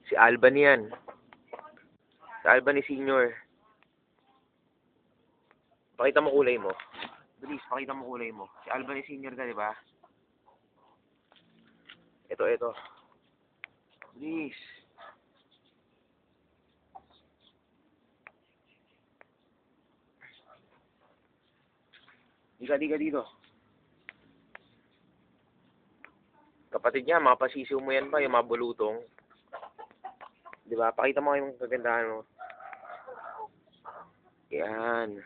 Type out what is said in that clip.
Si Alban yan. Si Alban ni Senior. Pakita mo kulay mo. Bilis, pakita mo kulay mo. Si Alban ni Senior ka, di ba? Ito. Bilis. Di ka dito. Kapatid niya, mga pasisiw mo yan pa, yung mga bulutong. Di ba? Pakita mo yung kagandahan mo. Yan.